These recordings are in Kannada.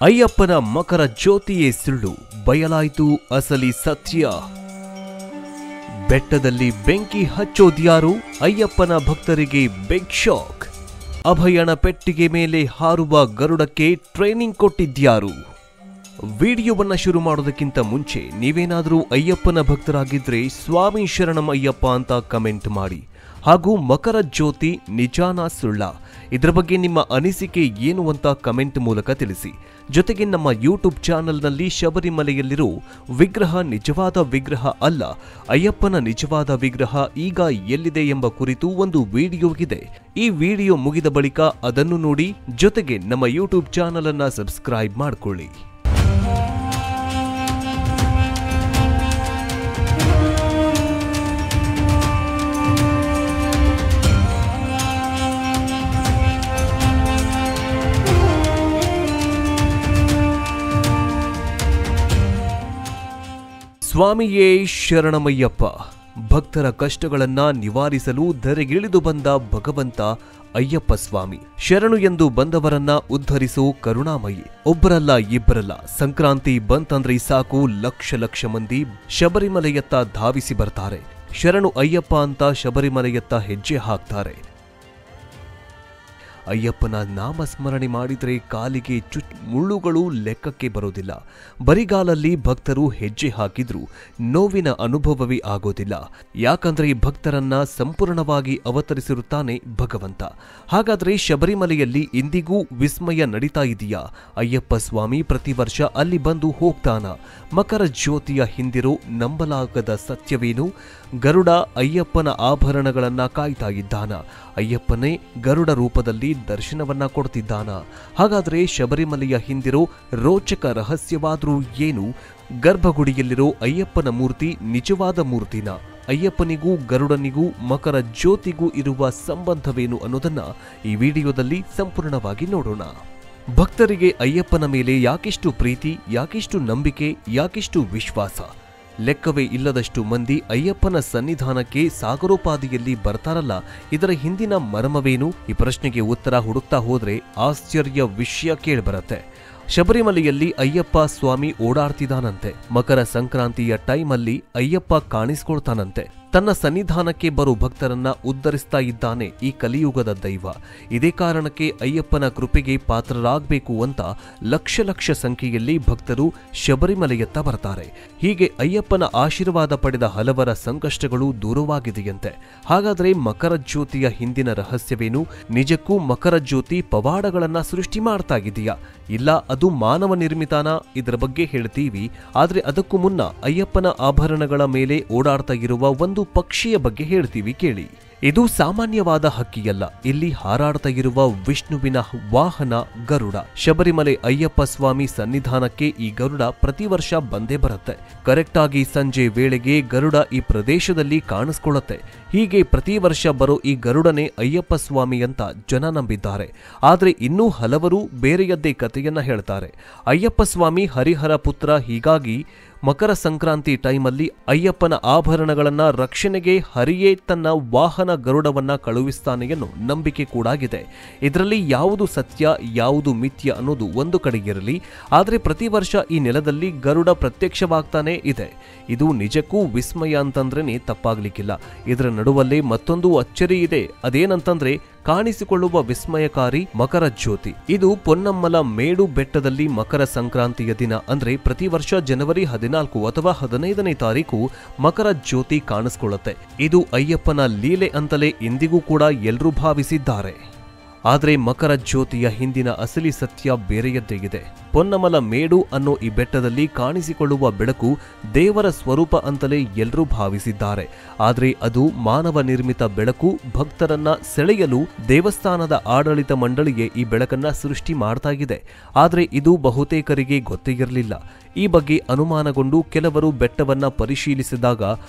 ಅಯ್ಯಪ್ಪನ ಮಕರ ಜ್ಯೋತಿಯೇ ಸುಳ್ಳು, ಬಯಲಾಯಿತು ಅಸಲಿ ಸತ್ಯ. ಬೆಟ್ಟದಲ್ಲಿ ಬೆಂಕಿ ಹಚ್ಚೋದ್ಯಾರು? ಅಯ್ಯಪ್ಪನ ಭಕ್ತರಿಗೆ ಬಿಗ್ ಶಾಕ್. ಅಭಯಣ ಪೆಟ್ಟಿಗೆ ಮೇಲೆ ಹಾರುವ ಗರುಡಕ್ಕೆ ಟ್ರೈನಿಂಗ್ ಕೊಟ್ಟಿದ್ಯಾರು? ವಿಡಿಯೋವನ್ನ ಶುರು ಮಾಡೋದಕ್ಕಿಂತ ಮುಂಚೆ ನೀವೇನಾದರೂ ಅಯ್ಯಪ್ಪನ ಭಕ್ತರಾಗಿದ್ರೆ ಸ್ವಾಮಿ ಶರಣಂ ಅಯ್ಯಪ್ಪ ಅಂತ ಕಮೆಂಟ್ ಮಾಡಿ. ಹಾಗೂ ಮಕರ ಜ್ಯೋತಿ ನಿಜಾನ ಸುಳ್ಳ, ಇದರ ಬಗ್ಗೆ ನಿಮ್ಮ ಅನಿಸಿಕೆ ಏನು ಅಂತ ಕಮೆಂಟ್ ಮೂಲಕ ತಿಳಿಸಿ. ಜೊತೆಗೆ ನಮ್ಮ ಯೂಟ್ಯೂಬ್ ಚಾನೆಲ್ನಲ್ಲಿ ಶಬರಿಮಲೆಯಲ್ಲಿರೋ ವಿಗ್ರಹ ನಿಜವಾದ ವಿಗ್ರಹ ಅಲ್ಲ, ಅಯ್ಯಪ್ಪನ ನಿಜವಾದ ವಿಗ್ರಹ ಈಗ ಎಲ್ಲಿದೆ ಎಂಬ ಕುರಿತು ಒಂದು ವಿಡಿಯೋ ಇದೆ. ಈ ವಿಡಿಯೋ ಮುಗಿದ ಬಳಿಕ ಅದನ್ನು ನೋಡಿ, ಜೊತೆಗೆ ನಮ್ಮ ಯೂಟ್ಯೂಬ್ ಚಾನೆಲ್ ಅನ್ನ ಸಬ್ಸ್ಕ್ರೈಬ್ ಮಾಡಿಕೊಳ್ಳಿ. ಸ್ವಾಮಿಯೇ ಶರಣಮಯ್ಯಪ್ಪ. ಭಕ್ತರ ಕಷ್ಟಗಳನ್ನ ನಿವಾರಿಸಲು ಧರೆಗಿಳಿದು ಬಂದ ಭಗವಂತ ಅಯ್ಯಪ್ಪ ಸ್ವಾಮಿ. ಶರಣು ಎಂದು ಬಂದವರನ್ನ ಉದ್ಧರಿಸೋ ಕರುಣಾಮಯಿ. ಒಬ್ಬರಲ್ಲ ಇಬ್ಬರಲ್ಲ, ಸಂಕ್ರಾಂತಿ ಬಂತಂದ್ರೆ ಸಾಕು ಲಕ್ಷ ಲಕ್ಷ ಮಂದಿ ಶಬರಿಮಲೆಯತ್ತ ಧಾವಿಸಿ ಬರ್ತಾರೆ. ಶರಣು ಅಯ್ಯಪ್ಪ ಅಂತ ಶಬರಿಮಲೆಯತ್ತ ಹೆಜ್ಜೆ ಹಾಕ್ತಾರೆ. ಅಯ್ಯಪ್ಪನ ನಾಮಸ್ಮರಣೆ ಮಾಡಿದರೆ ಕಾಲಿಗೆ ಮುಳ್ಳುಗಳು ಲೆಕ್ಕಕ್ಕೆ ಬರೋದಿಲ್ಲ. ಬರಿಗಾಲಲ್ಲಿ ಭಕ್ತರು ಹೆಜ್ಜೆ ಹಾಕಿದ್ರೂ ನೋವಿನ ಅನುಭವವೇ ಆಗೋದಿಲ್ಲ. ಯಾಕಂದ್ರೆ ಭಕ್ತರನ್ನ ಸಂಪೂರ್ಣವಾಗಿ ಅವತರಿಸಿರುತ್ತಾನೆ ಭಗವಂತ. ಹಾಗಾದ್ರೆ ಶಬರಿಮಲೆಯಲ್ಲಿ ಇಂದಿಗೂ ವಿಸ್ಮಯ ನಡೀತಾ ಇದೆಯಾ? ಅಯ್ಯಪ್ಪ ಸ್ವಾಮಿ ಪ್ರತಿ ವರ್ಷ ಅಲ್ಲಿ ಬಂದು ಹೋಗ್ತಾನ? ಮಕರ ಜ್ಯೋತಿಯ ಹಿಂದಿರೋ ನಂಬಲಾಗದ ಸತ್ಯವೇನು? ಗರುಡ ಅಯ್ಯಪ್ಪನ ಆಭರಣಗಳನ್ನ ಕಾಯ್ತಾ ಇದ್ದಾನ? ಅಯ್ಯಪ್ಪನೇ ಗರುಡ ರೂಪದಲ್ಲಿ ದರ್ಶನವನ್ನ ಕೊಡ್ತಿದ್ದಾನ? ಹಾಗಾದ್ರೆ ಶಬರಿಮಲೆಯ ಹಿಂದಿರೋ ರೋಚಕ ರಹಸ್ಯವಾದ್ರೂ ಏನು? ಗರ್ಭಗುಡಿಯಲ್ಲಿರೋ ಅಯ್ಯಪ್ಪನ ಮೂರ್ತಿ ನಿಜವಾದ ಮೂರ್ತಿನ? ಅಯ್ಯಪ್ಪನಿಗೂ ಗರುಡನಿಗೂ ಮಕರ ಜ್ಯೋತಿಗೂ ಇರುವ ಸಂಬಂಧವೇನು ಅನ್ನೋದನ್ನ ಈ ವಿಡಿಯೋದಲ್ಲಿ ಸಂಪೂರ್ಣವಾಗಿ ನೋಡೋಣ. ಭಕ್ತರಿಗೆ ಅಯ್ಯಪ್ಪನ ಮೇಲೆ ಯಾಕಿಷ್ಟು ಪ್ರೀತಿ, ಯಾಕಿಷ್ಟು ನಂಬಿಕೆ, ಯಾಕಿಷ್ಟು ವಿಶ್ವಾಸ? ಲೆಕ್ಕವೇ ಇಲ್ಲದಷ್ಟು ಮಂದಿ ಅಯ್ಯಪ್ಪನ ಸನ್ನಿಧಾನಕ್ಕೆ ಸಾಗರೋಪಾದಿಯಲ್ಲಿ ಬರ್ತಾರಲ್ಲ, ಇದರ ಹಿಂದಿನ ಮರ್ಮವೇನು? ಈ ಪ್ರಶ್ನೆಗೆ ಉತ್ತರ ಹುಡುಕ್ತಾ ಹೋದ್ರೆ ಆಶ್ಚರ್ಯ ವಿಷಯ ಕೇಳಿಬರತ್ತೆ. ಶಬರಿಮಲೆಯಲ್ಲಿ ಅಯ್ಯಪ್ಪ ಸ್ವಾಮಿ ಓಡಾಡ್ತಿದ್ದಾನಂತೆ. ಮಕರ ಸಂಕ್ರಾಂತಿಯ ಟೈಮಲ್ಲಿ ಅಯ್ಯಪ್ಪ ಕಾಣಿಸ್ಕೊಳ್ತಾನಂತೆ. ತನ್ನ ಸನ್ನಿಧಾನಕ್ಕೆ ಬರೋ ಭಕ್ತರನ್ನ ಉದ್ಧರಿಸ್ತಾ ಇದ್ದಾನೆ ಈ ಕಲಿಯುಗದ ದೈವ. ಇದೇ ಕಾರಣಕ್ಕೆ ಅಯ್ಯಪ್ಪನ ಕೃಪೆಗೆ ಪಾತ್ರರಾಗಬೇಕು ಅಂತ ಲಕ್ಷ ಲಕ್ಷ ಸಂಖ್ಯೆಯಲ್ಲಿ ಭಕ್ತರು ಶಬರಿಮಲೆಯತ್ತ ಬರ್ತಾರೆ. ಹೀಗೆ ಅಯ್ಯಪ್ಪನ ಆಶೀರ್ವಾದ ಪಡೆದ ಹಲವರ ಸಂಕಷ್ಟಗಳು ದೂರವಾಗಿದೆಯಂತೆ. ಹಾಗಾದ್ರೆ ಮಕರ ಜ್ಯೋತಿಯ ಹಿಂದಿನ ರಹಸ್ಯವೇನು? ನಿಜಕ್ಕೂ ಮಕರ ಜ್ಯೋತಿ ಪವಾಡಗಳನ್ನ ಸೃಷ್ಟಿ ಮಾಡ್ತಾ ಇದೆಯಾ? ಇಲ್ಲ ಅದು ಮಾನವ ನಿರ್ಮಿತಾನ? ಇದರ ಬಗ್ಗೆ ಹೇಳ್ತೀವಿ. ಆದ್ರೆ ಅದಕ್ಕೂ ಮುನ್ನ ಅಯ್ಯಪ್ಪನ ಆಭರಣಗಳ ಮೇಲೆ ಓಡಾಡ್ತಾ ಇರುವ ಒಂದು ಪಕ್ಷಿಯ ಬಗ್ಗೆ ಹೇಳ್ತೀವಿ ಕೇಳಿ. ಇದು ಸಾಮಾನ್ಯವಾದ ಹಕ್ಕಿಯಲ್ಲ, ಇಲ್ಲಿ ಹಾರಾಡ್ತಾ ಇರುವ ವಿಷ್ಣುವಿನ ವಾಹನ ಗರುಡ. ಶಬರಿಮಲೆ ಅಯ್ಯಪ್ಪ ಸ್ವಾಮಿ ಸನ್ನಿಧಾನಕ್ಕೆ ಈ ಗರುಡ ಪ್ರತಿ ವರ್ಷ ಬಂದೇ ಬರುತ್ತೆ. ಕರೆಕ್ಟ್ ಆಗಿ ಸಂಜೆ ವೇಳೆಗೆ ಗರುಡ ಈ ಪ್ರದೇಶದಲ್ಲಿ ಕಾಣಿಸ್ಕೊಳ್ಳುತ್ತೆ. ಹೀಗೆ ಪ್ರತಿ ವರ್ಷ ಬರೋ ಈ ಗರುಡನೇ ಅಯ್ಯಪ್ಪ ಸ್ವಾಮಿ ಅಂತ ಜನ ನಂಬಿದ್ದಾರೆ. ಆದ್ರೆ ಇನ್ನೂ ಹಲವರು ಬೇರೆಯದ್ದೇ ಕಥೆಯನ್ನ ಹೇಳ್ತಾರೆ. ಅಯ್ಯಪ್ಪ ಸ್ವಾಮಿ ಹರಿಹರ ಪುತ್ರ, ಹೀಗಾಗಿ ಮಕರ ಸಂಕ್ರಾಂತಿ ಟೈಮಲ್ಲಿ ಅಯ್ಯಪ್ಪನ ಆಭರಣಗಳನ್ನ ರಕ್ಷಣೆಗೆ ಹರಿಯೇ ತನ್ನ ವಾಹನ ಗರುಡವನ್ನ ಕಳುಹಿಸ್ತಾನೆ ಎನ್ನೋ ನಂಬಿಕೆ ಕೂಡ ಇದೆ. ಇದರಲ್ಲಿ ಯಾವುದು ಸತ್ಯ ಯಾವುದು ಮಿಥ್ಯ ಅನ್ನೋದು ಒಂದು ಕಡೆ ಇರಲಿ, ಆದ್ರೆ ಪ್ರತಿ ವರ್ಷ ಈ ನೆಲದಲ್ಲಿ ಗರುಡ ಪ್ರತ್ಯಕ್ಷವಾಗ್ತಾನೆ ಇದೆ. ಇದು ನಿಜಕ್ಕೂ ವಿಸ್ಮಯ ಅಂತಂದ್ರೇನೆ ತಪ್ಪಾಗ್ಲಿಕ್ಕಿಲ್ಲ. ಇದರ ನಡುವಲ್ಲೇ ಮತ್ತೊಂದು ಅಚ್ಚರಿ ಇದೆ. ಅದೇನಂತಂದ್ರೆ ಕಾಣಿಸಿಕೊಳ್ಳುವ ವಿಸ್ಮಯಕಾರಿ ಮಕರ ಜ್ಯೋತಿ. ಇದು ಪೊನ್ನಮ್ಮಲ ಮೇಡು ಬೆಟ್ಟದಲ್ಲಿ ಮಕರ ಸಂಕ್ರಾಂತಿಯ ದಿನ ಅಂದ್ರೆ ಪ್ರತಿ ವರ್ಷ ಜನವರಿ 14 ಅಥವಾ 15ನೇ ತಾರೀಕು ಮಕರ ಜ್ಯೋತಿ ಕಾಣಿಸ್ಕೊಳ್ಳುತ್ತೆ. ಇದು ಅಯ್ಯಪ್ಪನ ಲೀಲೆ ಅಂತಲೇ ಇಂದಿಗೂ ಕೂಡ ಎಲ್ಲರೂ ಭಾವಿಸಿದ್ದಾರೆ. ಆದ್ರೆ ಮಕರ ಜ್ಯೋತಿಯ ಹಿಂದಿನ ಅಸಲಿ ಸತ್ಯ ಬೇರೆಯದ್ದೇ ಇದೆ. ಪೊನ್ನಮಲ ಮೇಡು ಅನ್ನೋ ಈ ಬೆಟ್ಟದಲ್ಲಿ ಕಾಣಿಸಿಕೊಳ್ಳುವ ಬೆಳಕು ದೇವರ ಸ್ವರೂಪ ಅಂತಲೇ ಎಲ್ಲರೂ ಭಾವಿಸಿದ್ದಾರೆ. ಆದ್ರೆ ಅದು ಮಾನವ ನಿರ್ಮಿತ ಬೆಳಕು. ಭಕ್ತರನ್ನ ಸೆಳೆಯಲು ದೇವಸ್ಥಾನದ ಆಡಳಿತ ಮಂಡಳಿಗೆ ಈ ಬೆಳಕನ್ನ ಸೃಷ್ಟಿ ಮಾಡ್ತಾ ಇದೆ. ಆದ್ರೆ ಇದು ಬಹುತೇಕರಿಗೆ ಗೊತ್ತೇ ಇರಲಿಲ್ಲ. ಈ ಬಗ್ಗೆ ಅನುಮಾನಗೊಂಡು ಕೆಲವರು ಬೆಟ್ಟವನ್ನ ಪರಿಶೀಲಿಸಿದಾಗ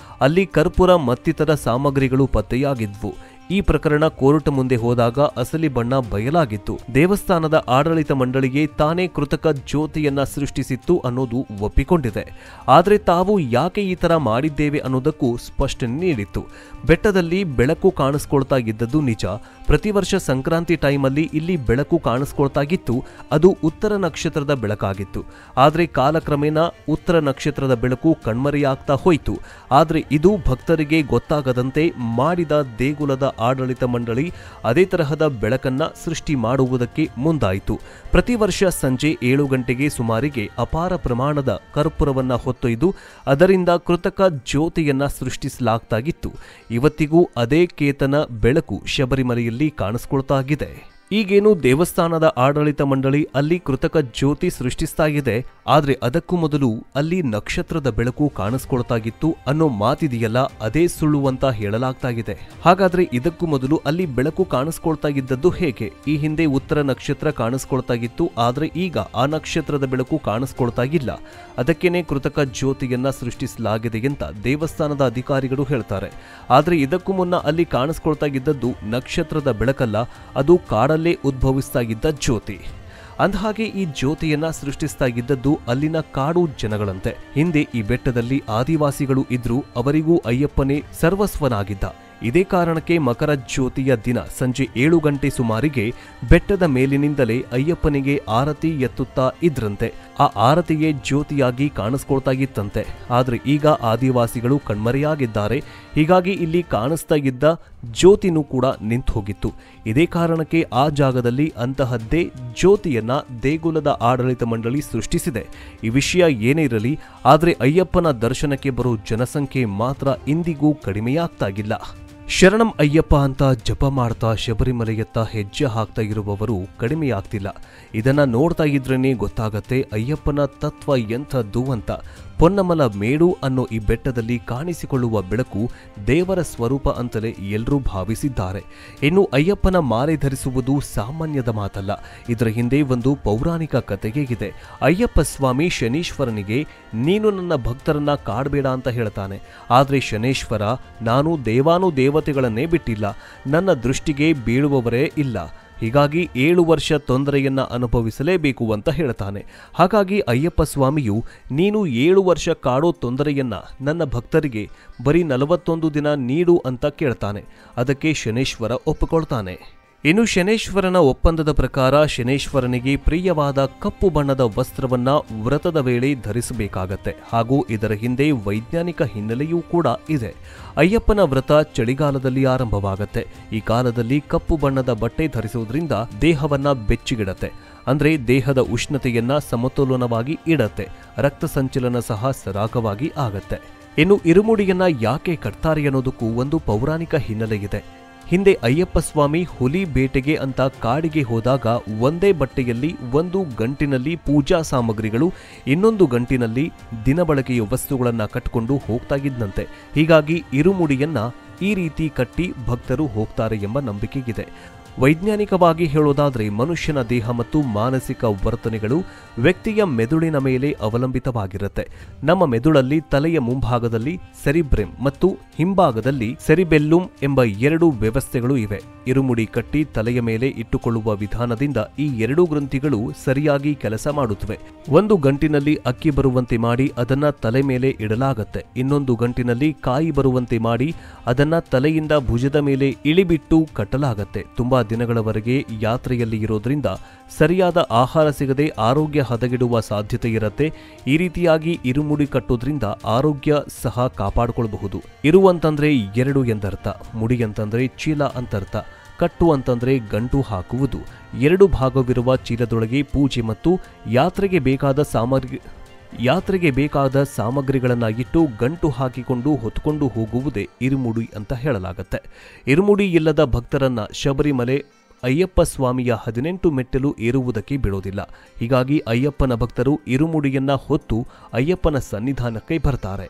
ಅಲ್ಲಿ ಕರ್ಪೂರ ಮತ್ತಿತರ ಸಾಮಗ್ರಿಗಳು ಪತ್ತೆಯಾಗಿದ್ವು. ಈ ಪ್ರಕರಣ ಕೋರ್ಟ್ ಮುಂದೆ ಹೋದಾಗ ಅಸಲಿ ಬಣ್ಣ ಬಯಲಾಗಿತ್ತು. ದೇವಸ್ಥಾನದ ಆಡಳಿತ ಮಂಡಳಿಗೆ ತಾನೇ ಕೃತಕ ಜ್ಯೋತಿಯನ್ನ ಸೃಷ್ಟಿಸಿತ್ತು ಅನ್ನೋದು ಒಪ್ಪಿಕೊಂಡಿದೆ. ಆದರೆ ತಾವು ಯಾಕೆ ಈ ತರ ಮಾಡಿದ್ದೇವೆ ಅನ್ನೋದಕ್ಕೂ ಸ್ಪಷ್ಟನೆ ನೀಡಿತ್ತು. ಬೆಟ್ಟದಲ್ಲಿ ಬೆಳಕು ಕಾಣಿಸ್ಕೊಳ್ತಾ ಇದ್ದದ್ದು ನಿಜ. ಪ್ರತಿ ವರ್ಷ ಸಂಕ್ರಾಂತಿ ಟೈಮಲ್ಲಿ ಇಲ್ಲಿ ಬೆಳಕು ಕಾಣಿಸ್ಕೊಳ್ತಾ ಇತ್ತು. ಅದು ಉತ್ತರ ನಕ್ಷತ್ರದ ಬೆಳಕಾಗಿತ್ತು. ಆದರೆ ಕಾಲಕ್ರಮೇಣ ಉತ್ತರ ನಕ್ಷತ್ರದ ಬೆಳಕು ಕಣ್ಮರೆಯಾಗ್ತಾ ಹೋಯಿತು. ಆದರೆ ಇದು ಭಕ್ತರಿಗೆ ಗೊತ್ತಾಗದಂತೆ ಮಾಡಿದ ದೇಗುಲದ ಆಡಳಿತ ಮಂಡಳಿ ಅದೇ ತರಹದ ಬೆಳಕನ್ನ ಸೃಷ್ಟಿ ಮಾಡುವುದಕ್ಕೆ ಮುಂದಾಯಿತು. ಪ್ರತಿ ವರ್ಷ ಸಂಜೆ 7 ಗಂಟೆಗೆ ಸುಮಾರಿಗೆ ಅಪಾರ ಪ್ರಮಾಣದ ಕರ್ಪೂರವನ್ನ ಹೊತ್ತೊಯ್ದು ಅದರಿಂದ ಕೃತಕ ಜ್ಯೋತಿಯನ್ನ ಸೃಷ್ಟಿಸಲಾಗ್ತಾಗಿತ್ತು. ಇವತ್ತಿಗೂ ಅದೇ ಕೇತನ ಬೆಳಕು ಶಬರಿಮಲೆಯಲ್ಲಿ ಕಾಣಿಸ್ಕೊಳ್ತಾಗಿದೆ. ಈಗೇನು ದೇವಸ್ಥಾನದ ಆಡಳಿತ ಮಂಡಳಿ ಅಲ್ಲಿ ಕೃತಕ ಜ್ಯೋತಿ ಸೃಷ್ಟಿಸ್ತಾ ಇದೆ, ಆದ್ರೆ ಅದಕ್ಕೂ ಮೊದಲು ಅಲ್ಲಿ ನಕ್ಷತ್ರದ ಬೆಳಕು ಕಾಣಿಸ್ಕೊಳ್ತಾಗಿತ್ತು ಅನ್ನೋ ಮಾತಿದೆಯಲ್ಲ, ಅದೇ ಸುಳ್ಳು ಅಂತ ಹೇಳಲಾಗ್ತಾ ಇದೆ. ಹಾಗಾದ್ರೆ ಇದಕ್ಕೂ ಮೊದಲು ಅಲ್ಲಿ ಬೆಳಕು ಕಾಣಿಸ್ಕೊಳ್ತಾ ಇದ್ದದ್ದು ಹೇಗೆ? ಈ ಹಿಂದೆ ಉತ್ತರ ನಕ್ಷತ್ರ ಕಾಣಿಸ್ಕೊಳ್ತಾಗಿತ್ತು, ಆದ್ರೆ ಈಗ ಆ ನಕ್ಷತ್ರದ ಬೆಳಕು ಕಾಣಿಸ್ಕೊಳ್ತಾ ಇಲ್ಲ. ಅದಕ್ಕೇನೆ ಕೃತಕ ಜ್ಯೋತಿಯನ್ನ ಸೃಷ್ಟಿಸಲಾಗಿದೆ ಅಂತ ದೇವಸ್ಥಾನದ ಅಧಿಕಾರಿಗಳು ಹೇಳ್ತಾರೆ. ಆದ್ರೆ ಇದಕ್ಕೂ ಮುನ್ನ ಅಲ್ಲಿ ಕಾಣಿಸ್ಕೊಳ್ತಾ ಇದ್ದದ್ದು ನಕ್ಷತ್ರದ ಬೆಳಕಲ್ಲ, ಅದು ಕಾಡಲ್ಲೇ ಉದ್ಭವಿಸ್ತಾ ಇದ್ದ ಜ್ಯೋತಿ. ಅಂದಹಾಗೆ ಈ ಜ್ಯೋತಿಯನ್ನ ಸೃಷ್ಟಿಸ್ತಾ ಇದ್ದದ್ದು ಅಲ್ಲಿನ ಕಾಡು ಜನಗಳಂತೆ. ಹಿಂದೆ ಈ ಬೆಟ್ಟದಲ್ಲಿ ಆದಿವಾಸಿಗಳು ಇದ್ರೂ ಅವರಿಗೂ ಅಯ್ಯಪ್ಪನೇ ಸರ್ವಸ್ವನಾಗಿದ್ದ. ಇದೇ ಕಾರಣಕ್ಕೆ ಮಕರ ಜ್ಯೋತಿಯ ದಿನ ಸಂಜೆ 7 ಗಂಟೆ ಸುಮಾರಿಗೆ ಬೆಟ್ಟದ ಮೇಲಿನಿಂದಲೇ ಅಯ್ಯಪ್ಪನಿಗೆ ಆರತಿ ಎತ್ತುತ್ತಾ ಇದ್ರಂತೆ. ಆ ಆರತಿಯೇ ಜ್ಯೋತಿಯಾಗಿ ಕಾಣಿಸ್ಕೊಳ್ತಾ ಇತ್ತಂತೆ. ಆದ್ರೆ ಈಗ ಆದಿವಾಸಿಗಳು ಕಣ್ಮರೆಯಾಗಿದ್ದಾರೆ. ಹೀಗಾಗಿ ಇಲ್ಲಿ ಕಾಣಿಸ್ತಾ ಇದ್ದ ಜ್ಯೋತಿನೂ ಕೂಡ ನಿಂತು ಹೋಗಿತ್ತು. ಇದೇ ಕಾರಣಕ್ಕೆ ಆ ಜಾಗದಲ್ಲಿ ಅಂತಹದ್ದೇ ಜ್ಯೋತಿಯನ್ನ ದೇಗುಲದ ಆಡಳಿತ ಮಂಡಳಿ ಸೃಷ್ಟಿಸಿದೆ. ಈ ವಿಷಯ ಏನೇ ಇರಲಿ, ಆದ್ರೆ ಅಯ್ಯಪ್ಪನ ದರ್ಶನಕ್ಕೆ ಬರೋ ಜನಸಂಖ್ಯೆ ಮಾತ್ರ ಇಂದಿಗೂ ಕಡಿಮೆಯಾಗ್ತಾಗಿಲ್ಲ. ಶರಣಂ ಅಯ್ಯಪ್ಪ ಅಂತ ಜಪ ಮಾಡ್ತಾ ಶಬರಿಮಲೆಯತ್ತ ಹೆಜ್ಜೆ ಹಾಕ್ತಾ ಇರುವವರು ಕಡಿಮೆಯಾಗ್ತಿಲ್ಲ. ಇದನ್ನ ನೋಡ್ತಾ ಇದ್ರೇನೆ ಗೊತ್ತಾಗತ್ತೆ ಅಯ್ಯಪ್ಪನ ತತ್ವ ಎಂಥದ್ದು ಅಂತ. ಪೊನ್ನಮಲ ಮೇಡು ಅನ್ನೋ ಈ ಬೆಟ್ಟದಲ್ಲಿ ಕಾಣಿಸಿಕೊಳ್ಳುವ ಬೆಳಕು ದೇವರ ಸ್ವರೂಪ ಅಂತಲೇ ಎಲ್ಲರೂ ಭಾವಿಸಿದ್ದಾರೆ. ಇನ್ನು ಅಯ್ಯಪ್ಪನ ಮಾಲೆ ಧರಿಸುವುದು ಸಾಮಾನ್ಯದ ಮಾತಲ್ಲ. ಇದರ ಹಿಂದೆ ಒಂದು ಪೌರಾಣಿಕ ಕಥೆಯೇ ಇದೆ. ಅಯ್ಯಪ್ಪ ಸ್ವಾಮಿ ಶನೀಶ್ವರನಿಗೆ ನೀನು ನನ್ನ ಭಕ್ತರನ್ನ ಕಾಡಬೇಡ ಅಂತ ಹೇಳ್ತಾನೆ. ಆದ್ರೆ ಶನೇಶ್ವರ, ನಾನು ದೇವಾನುದೇವತೆಗಳನ್ನೇ ಬಿಟ್ಟಿಲ್ಲ, ನನ್ನ ದೃಷ್ಟಿಗೆ ಬೀಳುವವರೇ ಇಲ್ಲ, ಹೀಗಾಗಿ 7 ವರ್ಷ ತೊಂದರೆಯನ್ನ ಅನುಭವಿಸಲೇಬೇಕು ಅಂತ ಹೇಳ್ತಾನೆ. ಹಾಗಾಗಿ ಅಯ್ಯಪ್ಪ ಸ್ವಾಮಿಯು ನೀನು 7 ವರ್ಷ ಕಾಡೋ ತೊಂದರೆಯನ್ನ ನನ್ನ ಭಕ್ತರಿಗೆ ಬರೀ 41 ದಿನ ನೀಡು ಅಂತ ಕೇಳ್ತಾನೆ. ಅದಕ್ಕೆ ಶನೇಶ್ವರ ಒಪ್ಪಿಕೊಳ್ತಾನೆ. ಇನ್ನು ಶನೇಶ್ವರನ ಒಪ್ಪಂದದ ಪ್ರಕಾರ ಶನೇಶ್ವರನಿಗೆ ಪ್ರಿಯವಾದ ಕಪ್ಪು ಬಣ್ಣದ ವಸ್ತ್ರವನ್ನ ವ್ರತದ ವೇಳೆ ಧರಿಸಬೇಕಾಗತ್ತೆ. ಹಾಗೂ ಇದರ ಹಿಂದೆ ವೈಜ್ಞಾನಿಕ ಹಿನ್ನೆಲೆಯೂ ಕೂಡ ಇದೆ. ಅಯ್ಯಪ್ಪನ ವ್ರತ ಚಳಿಗಾಲದಲ್ಲಿ ಆರಂಭವಾಗತ್ತೆ. ಈ ಕಾಲದಲ್ಲಿ ಕಪ್ಪು ಬಣ್ಣದ ಬಟ್ಟೆ ಧರಿಸುವುದರಿಂದ ದೇಹವನ್ನ ಬೆಚ್ಚಗಿಡತ್ತೆ. ಅಂದ್ರೆ ದೇಹದ ಉಷ್ಣತೆಯನ್ನ ಸಮತೋಲನವಾಗಿ ಇಡತ್ತೆ. ರಕ್ತ ಸಂಚಲನ ಸಹ ಸರಾಗವಾಗಿ ಆಗತ್ತೆ. ಇನ್ನು ಇರುಮುಡಿಯನ್ನ ಯಾಕೆ ಕಟ್ತಾರೆ ಅನ್ನೋದಕ್ಕೂ ಒಂದು ಪೌರಾಣಿಕ ಹಿನ್ನೆಲೆ ಇದೆ. ಹಿಂದೆ ಅಯ್ಯಪ್ಪ ಸ್ವಾಮಿ ಹುಲಿ ಬೇಟೆಗೆ ಅಂತ ಕಾಡಿಗೆ ಹೋದಾಗ ಒಂದೇ ಬಟ್ಟೆಯಲ್ಲಿ ಒಂದು ಗಂಟಿನಲ್ಲಿ ಪೂಜಾ ಸಾಮಗ್ರಿಗಳು, ಇನ್ನೊಂದು ಗಂಟಿನಲ್ಲಿ ದಿನಬಳಕೆಯ ವಸ್ತುಗಳನ್ನ ಕಟ್ಟಿಕೊಂಡು ಹೋಗ್ತಾ ಇದ್ದಂತೆ. ಹೀಗಾಗಿ ಇರುಮುಡಿಯನ್ನ ಈ ರೀತಿ ಕಟ್ಟಿ ಭಕ್ತರು ಹೋಗ್ತಾರೆ ಎಂಬ ನಂಬಿಕೆಗಿದೆ. ವೈಜ್ಞಾನಿಕವಾಗಿ ಹೇಳೋದಾದ್ರೆ ಮನುಷ್ಯನ ದೇಹ ಮತ್ತು ಮಾನಸಿಕ ವರ್ತನೆಗಳು ವ್ಯಕ್ತಿಯ ಮೆದುಳಿನ ಮೇಲೆ ಅವಲಂಬಿತವಾಗಿರುತ್ತೆ. ನಮ್ಮ ಮೆದುಳಲ್ಲಿ ತಲೆಯ ಮುಂಭಾಗದಲ್ಲಿ ಸೆರಿಬ್ರೆಮ್ ಮತ್ತು ಹಿಂಭಾಗದಲ್ಲಿ ಸೆರಿಬೆಲ್ಲುಮ್ ಎಂಬ 2 ವ್ಯವಸ್ಥೆಗಳು ಇವೆ. ಇರುಮುಡಿ ಕಟ್ಟಿ ತಲೆಯ ಮೇಲೆ ಇಟ್ಟುಕೊಳ್ಳುವ ವಿಧಾನದಿಂದ ಈ 2 ಗ್ರಂಥಿಗಳು ಸರಿಯಾಗಿ ಕೆಲಸ ಮಾಡುತ್ತವೆ. ಒಂದು ಗಂಟಿನಲ್ಲಿ ಅಕ್ಕಿ ಬರುವಂತೆ ಮಾಡಿ ಅದನ್ನ ತಲೆ ಮೇಲೆ ಇಡಲಾಗತ್ತೆ. ಇನ್ನೊಂದು ಗಂಟಿನಲ್ಲಿ ಕಾಯಿ ಬರುವಂತೆ ಮಾಡಿ ಅದನ್ನ ತಲೆಯಿಂದ ಭುಜದ ಮೇಲೆ ಇಳಿಬಿಟ್ಟು ಕಟ್ಟಲಾಗತ್ತೆ. ತುಂಬಾ ದಿನಗಳವರೆಗೆ ಯಾತ್ರೆಯಲ್ಲಿ ಇರೋದ್ರಿಂದ ಸರಿಯಾದ ಆಹಾರ ಸಿಗದೆ ಆರೋಗ್ಯ ಹದಗೆಡುವ ಸಾಧ್ಯತೆ ಇರುತ್ತೆ. ಈ ರೀತಿಯಾಗಿ ಇರುಮುಡಿ ಕಟ್ಟೋದ್ರಿಂದ ಆರೋಗ್ಯ ಸಹ ಕಾಪಾಡಿಕೊಳ್ಳಬಹುದು. ಇರು ಅಂತಂದ್ರೆ 2 ಎಂದರ್ಥ, ಮುಡಿ ಅಂತಂದ್ರೆ ಚೀಲ ಅಂತರ್ಥ, ಕಟ್ಟು ಅಂತಂದ್ರೆ ಗಂಟು ಹಾಕುವುದು. 2 ಭಾಗವಿರುವ ಚೀಲದೊಳಗೆ ಪೂಜೆ ಮತ್ತು ಯಾತ್ರೆಗೆ ಬೇಕಾದ ಸಾಮಗ್ರಿಗಳನ್ನ ಇಟ್ಟು ಗಂಟು ಹಾಕಿಕೊಂಡು ಹೊತ್ಕೊಂಡು ಹೋಗುವುದೇ ಇರುಮುಡಿ ಅಂತ ಹೇಳಲಾಗತ್ತೆ. ಇರುಮುಡಿ ಇಲ್ಲದ ಭಕ್ತರನ್ನ ಶಬರಿಮಲೆ ಅಯ್ಯಪ್ಪ ಸ್ವಾಮಿಯ 18 ಮೆಟ್ಟಲು ಏರುವುದಕ್ಕೆ ಬಿಡೋದಿಲ್ಲ. ಹೀಗಾಗಿ ಅಯ್ಯಪ್ಪನ ಭಕ್ತರು ಇರುಮುಡಿಯನ್ನ ಹೊತ್ತು ಅಯ್ಯಪ್ಪನ ಸನ್ನಿಧಾನಕ್ಕೆ ಬರ್ತಾರೆ.